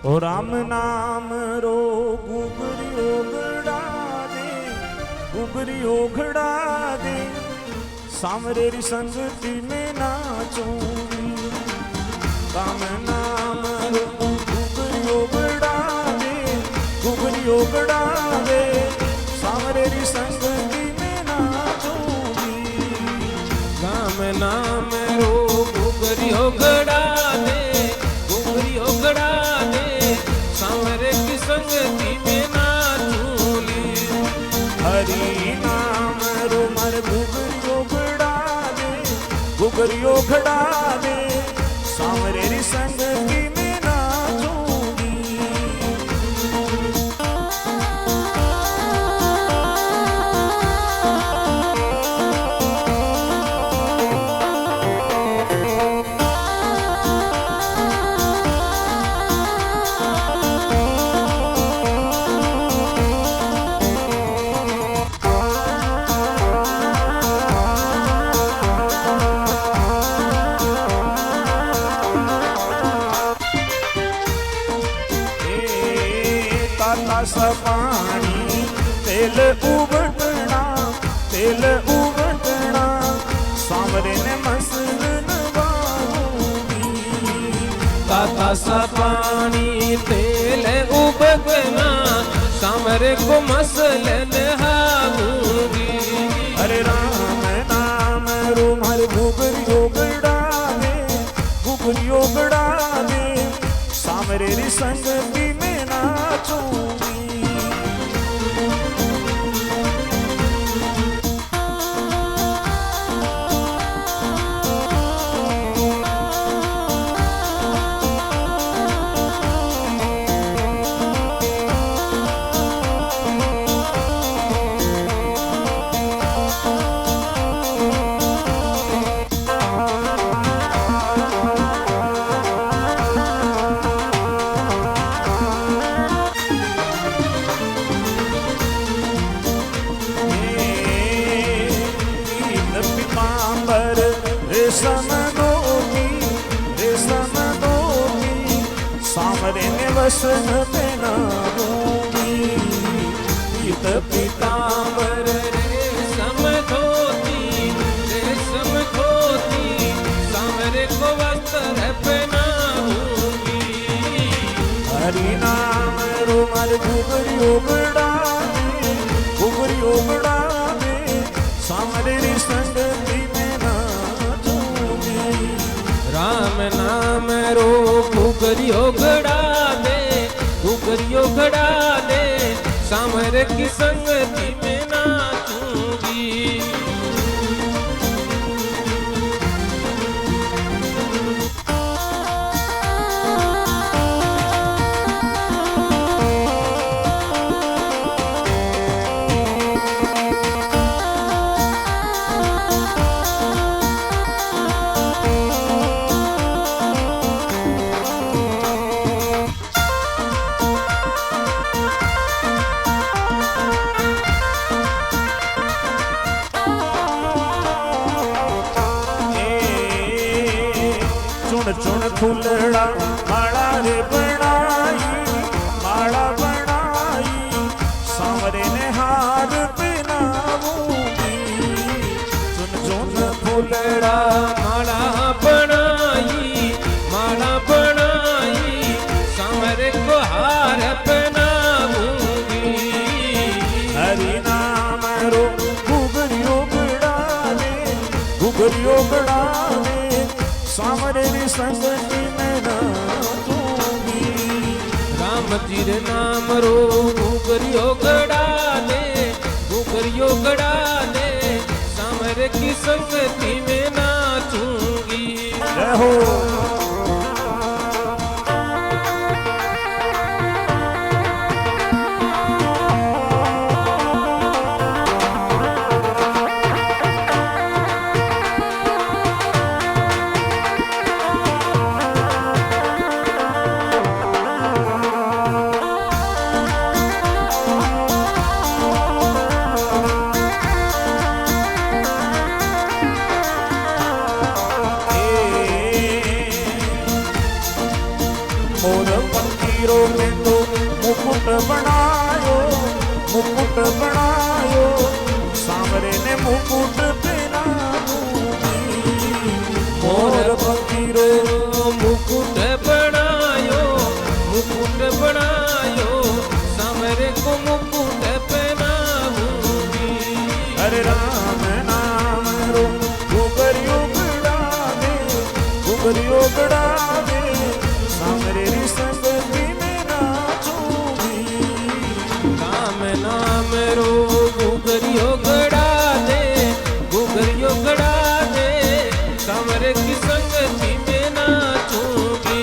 ओ राम नाम रो गुगरी ओगड़ा दे, गुगरी ओगड़ा दे, सांवरे री संगति में नाचूंगी। राम नाम रो गुगरी ओगड़ा दे, गुगरी ओगड़ा दे, सांवरे री संगति में नाचूंगी। राम नाम रो गुगरी ओगड़ा दे, गुगरी ओगड़ा दे, सांवरे की संगति में नाचूंगी। हरि नाम रो मर गुगरी ओगड़ा दे, गुगरी ओगड़ा दे, सांवरे री संगति में नाचूंगी। सा पानी तेल उबटना, तेल उबटना, सांवरे ने मसलन वारूंगी। ताता सा पानी तेल उबकना, सांवरे को मसलन हारूंगी। अरे राम नाम रो मर गुगरी ओगड़ा दे, गुगरी ओगड़ा दे, सांवरे री संगति में नाचूंगी। रेशम धोती, रेशम धोती, सांवरे ने वसन पहनाऊंगी। पीत पीतांबर रेशम धोती, रेशम धोती, सांवरे को वस्त्र पहनाऊंगी। हरि नाम रो मर गुगरी ओगड़ा दे, गुगरी ओगड़ा दे, सांवरे री संगति में नाचूंगी। राम नाम रो गुगरी ओगड़ा दे, गुगरी ओगड़ा दे, सांवरे की संगति में नाचूंगी। चुन फूलड़ा माला रे बनाई, माला बनाई, सांवरे ने हार पहनाऊंगी। चुन चुन फूलड़ा माला बनाई, माला बनाई, सांवरे को हार पहनाऊंगी। हरि नाम रो गुगरी ओगड़ा दे, गुगरी ओगड़ा दे, सांवरे री संगति में नाचूंगी। राम जी रे नाम रो गुगरी ओगड़ा दे, गुगरी ओगड़ा दे, सांवरे की संगति में नाचूंगी। जय हो। फकीरों ने तो मुकुट बनायो, मुकुट बनायो, सांवरे ने मुकुट पहना मोर फकीरों मुकुट बनायो, मुकुट बनायो, सांवरे को मुकुट पहनाऊंगी। हरे राम नाम रो घुघरियो गड़ा दे, घुघरियो गड़ा दे, सांवरे री संगति में नाचूंगी। राम नाम रो घुघरियो गड़ा दे, घुघरियो गड़ा दे, सांवरे की संगति में नाचूंगी।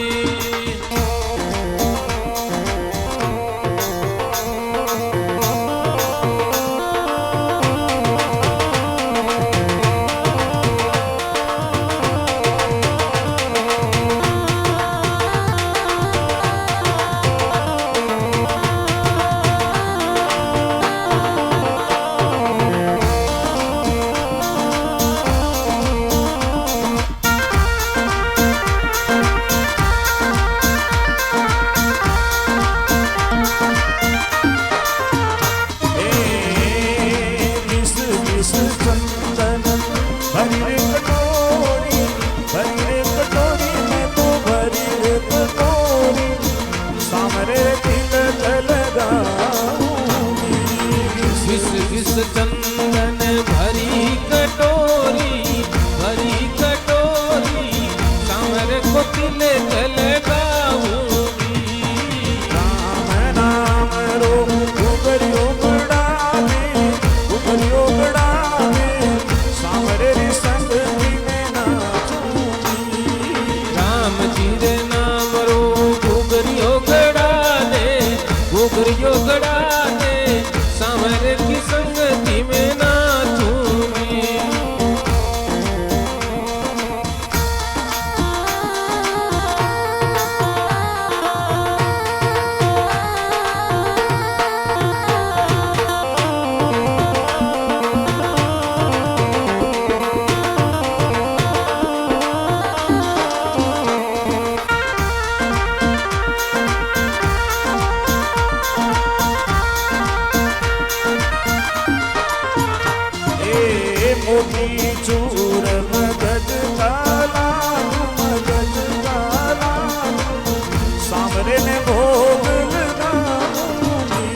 घिस चंदन भरी कटोरी, भरी कटोरी, सांवरे को तिलक लगाऊंगी। राम नाम रो घुघरियो गड़ा दे, घुघरियो गड़ा दे, सांवरे री संगति में नाचूंगी। राम जी रे नाम रो घुघरियो गड़ा दे, घुघरियो गड़ा दे, सांवरे की संगति में नाचूंगी। मोती चूर मगज काला, मगज काला, सांवरे ने भोग लगाऊंगी।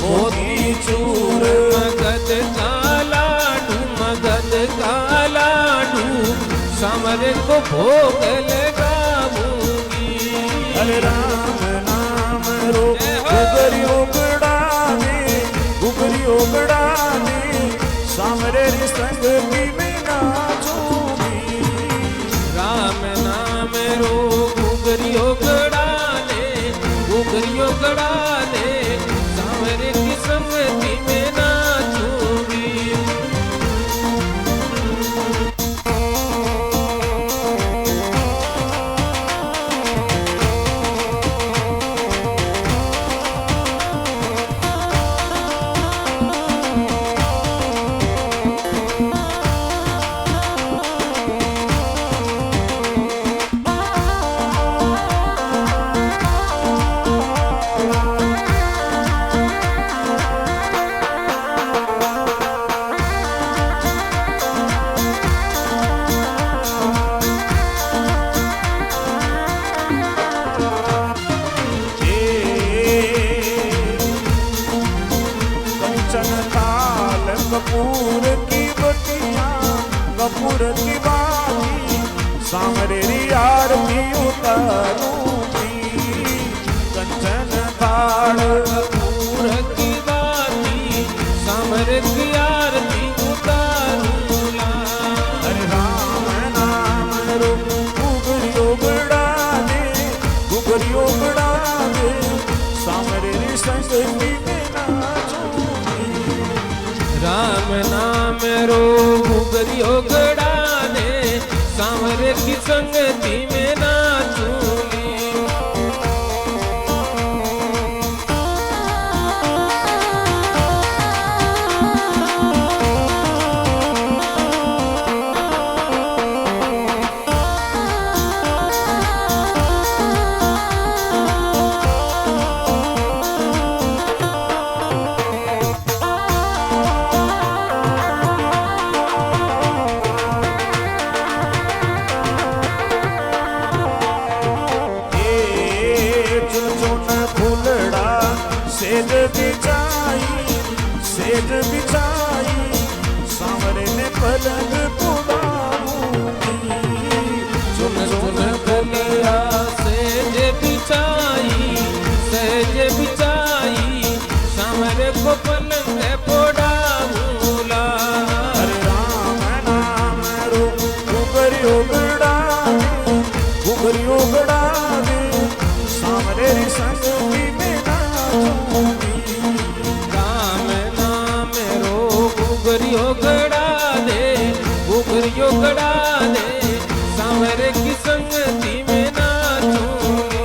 मोती चूर मगध का लाडू, मगध का लाडू, सांवरे को भोग लगाऊंगी। हरे राम नाम रो घुघरियो गड़ा दे, घुघरियो गड़ा दे, सांवरे री संगति में नाचूंगी। राम नाम रो घुघरियो गड़ा दे, घुघरियो गड़ा दे, सांवरे की संगति में नाचूंगी। कपूर की बतिया, कपूर की बाती, सांवरे री आरती उतारूंगी। कंचन थाल कपूर की बाती, सांवरे की आरती उतारूंगा। हरे राम नाम रो घुघरियो गड़ा दे, घुघरियो गड़ा दे, सांवरे री संगति में नाचूंगी। राम नाम रो घुघरियो गड़ा दे, सांवरे की संगति में नाचूंगी। चुन चुन फूलड़ा सेज बिछाई सांवरे ने पलंग पुड़ाऊंगी चुन चुन फूलड़ा सेज बिछाई सांवरे को पलंग पोड़ाऊंला। अरे राम नाम रो घुघरी उगड़ा दे सांवरे री संगती में नाचूंगी राम नाम रो घुघरियो गड़ा दे सांवरे की संगति में नाचूंगी।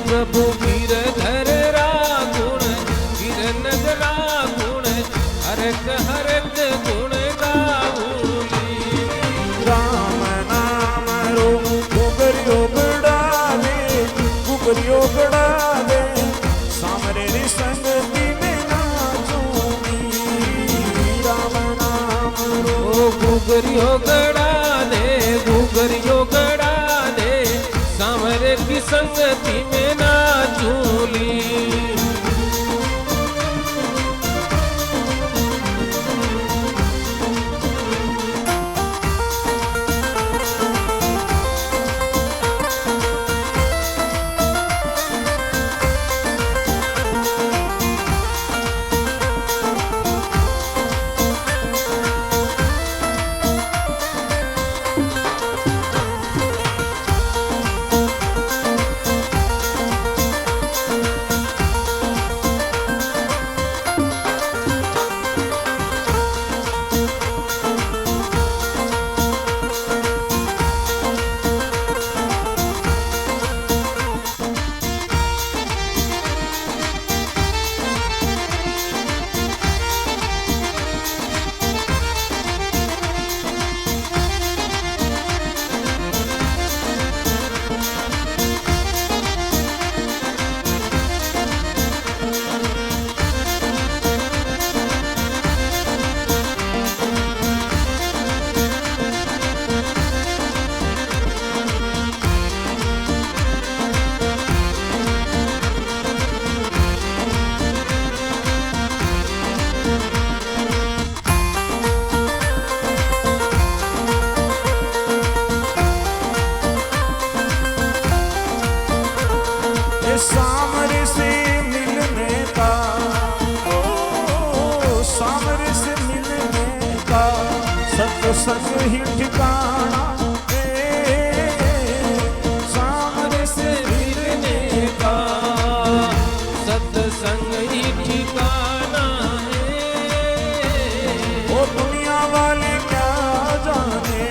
प्रभु गिरधर रागुण गिरनगरा गुण हरक हरक गुण गाऊली। राम नाम रो घुघरियो गड़ा दे सांवरे री संगति में नाचूंगी राम नाम रो घुघरियो गड़ा दे सांवरे की संगति में नाचूली। सांवरे से मिलने का सांवरे से मिलने का सत्संग ही ठिकाना सांवरे से मिलने का सत्संग ही ठिकाना है। वो दुनिया वाले क्या जाने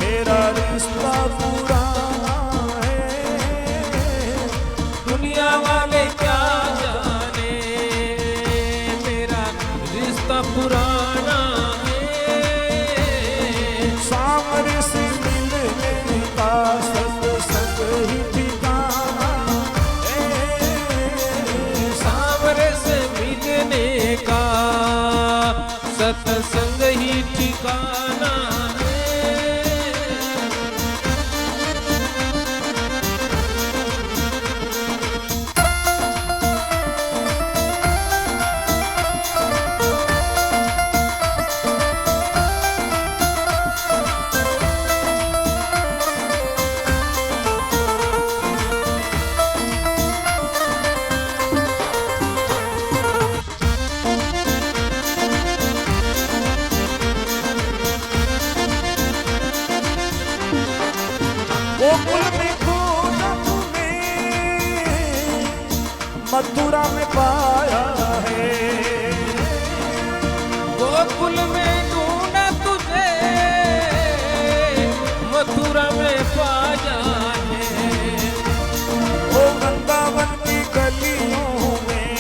मेरा रिश्ता पुराना है दुनिया वाले क्या जाने मेरा रिश्ता पुराना है। सांवरे से मिलने का सत्संग ही ठिकाना सांवरे से मिलने का सत्संग ही ठिकाना है। गोकुल में खोजा तुम्हें, मथुरा में पाया है। गोकुल में ढूंढा तुझे, मथुरा में पाया है। ओ वृंदावन की गलियों में,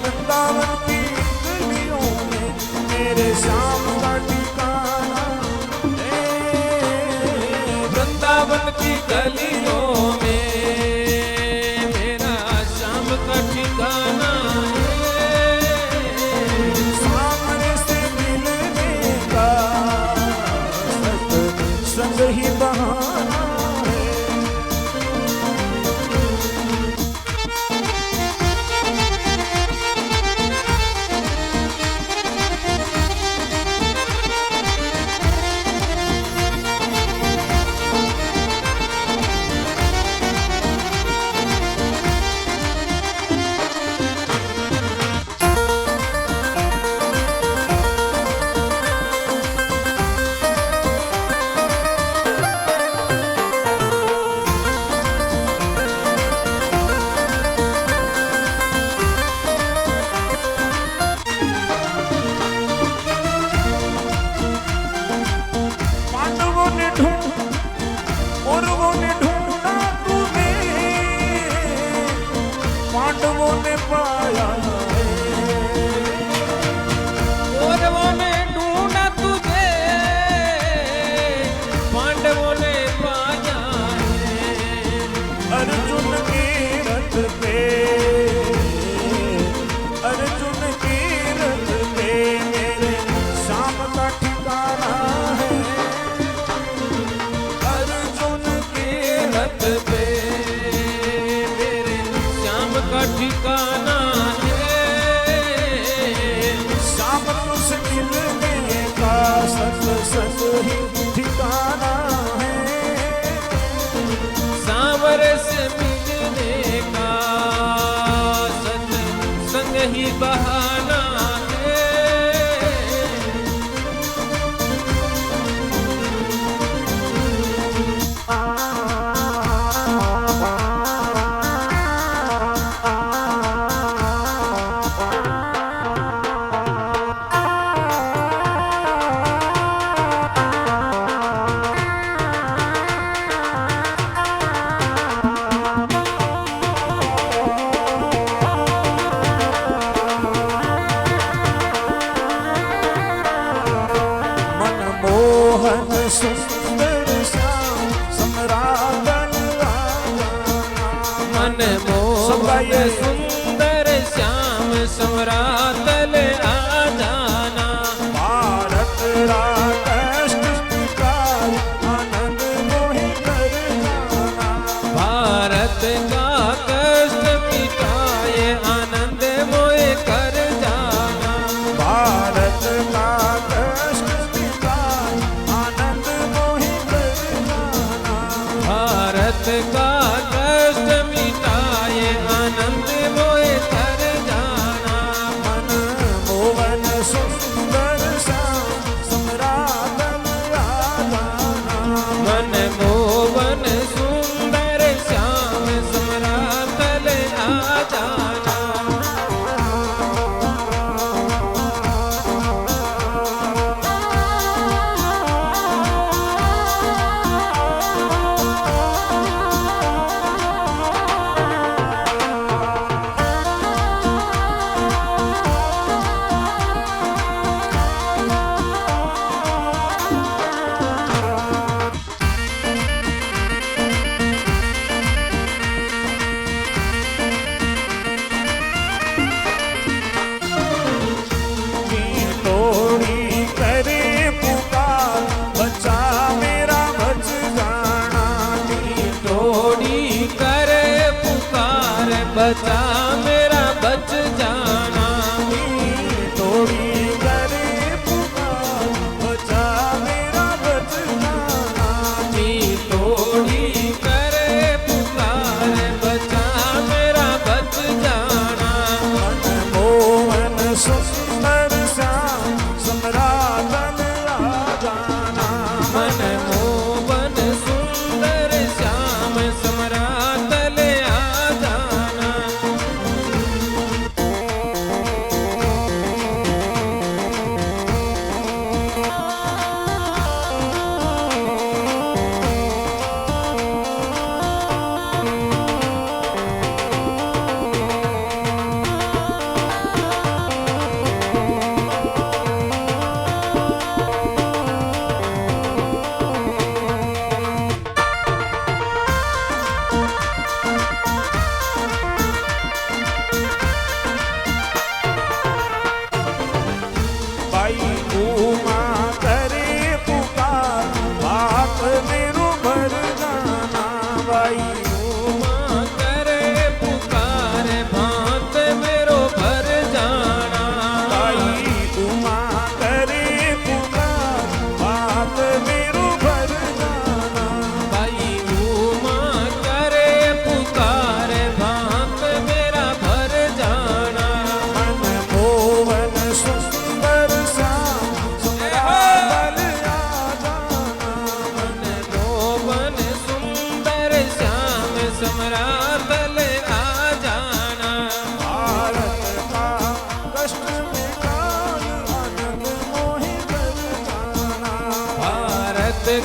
वृंदावन की गलियों में मेरे श्याम का ठिकाना है। वृंदावन की गलियों में मेरा श्याम का ठिकाना है। सामने से मिलने का सत्संग ही बहाना है। कौरवों ने ढूंढा तुम्हें, पांडवों ने पाया है। कौरवों ने ढूंढा तुझे, पांडवों ने पाया है। अर्जुन के रथ पे, अर्जुन के रथ पे मेरे श्याम का ठिकाना है। अर्जुन के रथ पे मेरे श्याम का ठिकाना है। श्याम तुझसे मिलने का सत्संग ही ठिकाना है। सांवरे से मिलने का सत्संग ही बहाना है। मनमोहन सुंदर श्याम सम्राटन मनमोहन सुंदर श्याम सम्रातल आ जाना। भारत राष्ट्र विकार आनंद मोहि कर जाना। भारत का कष्ट मिटाए आनंद मोए कर जाना। भारत का कष्ट विकार आनंद मोहि कर जाना। भारत का कष्ट मिटाए आनंद मोए कर जाना। मनमोहन सुंदर श्याम सम्राटन राजाना। मनमोहन सुंदर श्याम सम्रातल आ जाना। तोड़ी करे पुकार बचा मेरा बच जाना। तोड़ी करे पुकार बचा मेरा बच जाना। तोड़ी करे पुकार बचा मेरा बच जाना। तोड़ी करे पुकार बचा मेरा बच जाना। मनमोहन सुंदर श्याम सम्राटन राजाना। मनमोहन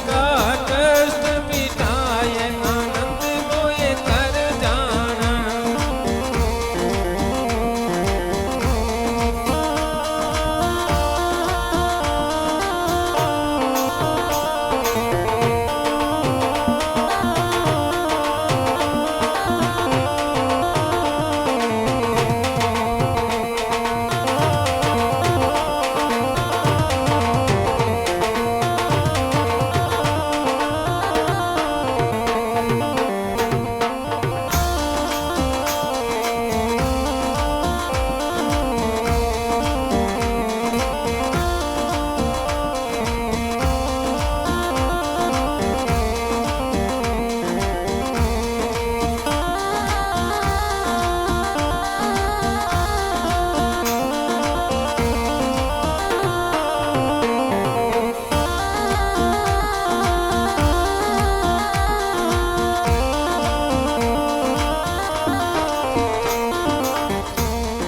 का कष्ट मिटाए आनंद मोए कर जाना।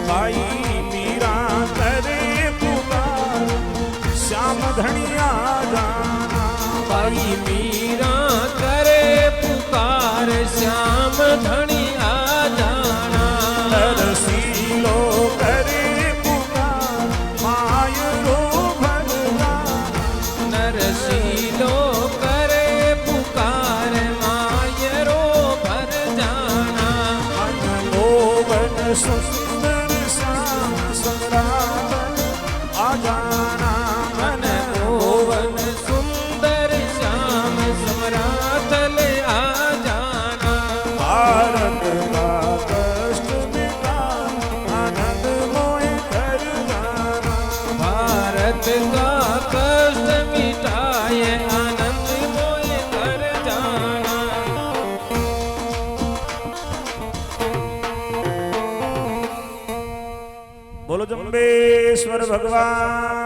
भाई मीरा करे पुकार श्याम धनिया जाना। भाई मीरा करे पुकार श्याम धनी आ जाना। नरसीलो करे पुकार मायरो भर जाना। नरसीलो करे पुकार मायरो भर जाना। मनमोहन सुंदर श्याम सम्राट आ जाना। मन मोहन सुंदर श्याम सम्राट ले आ जाना। भारत का कष्ट मिटा आनंद मोए कर जाना। भारत का कष्ट मिटाए आनंद मोए कर जाना। बोलो जम्बेश्वर भगवान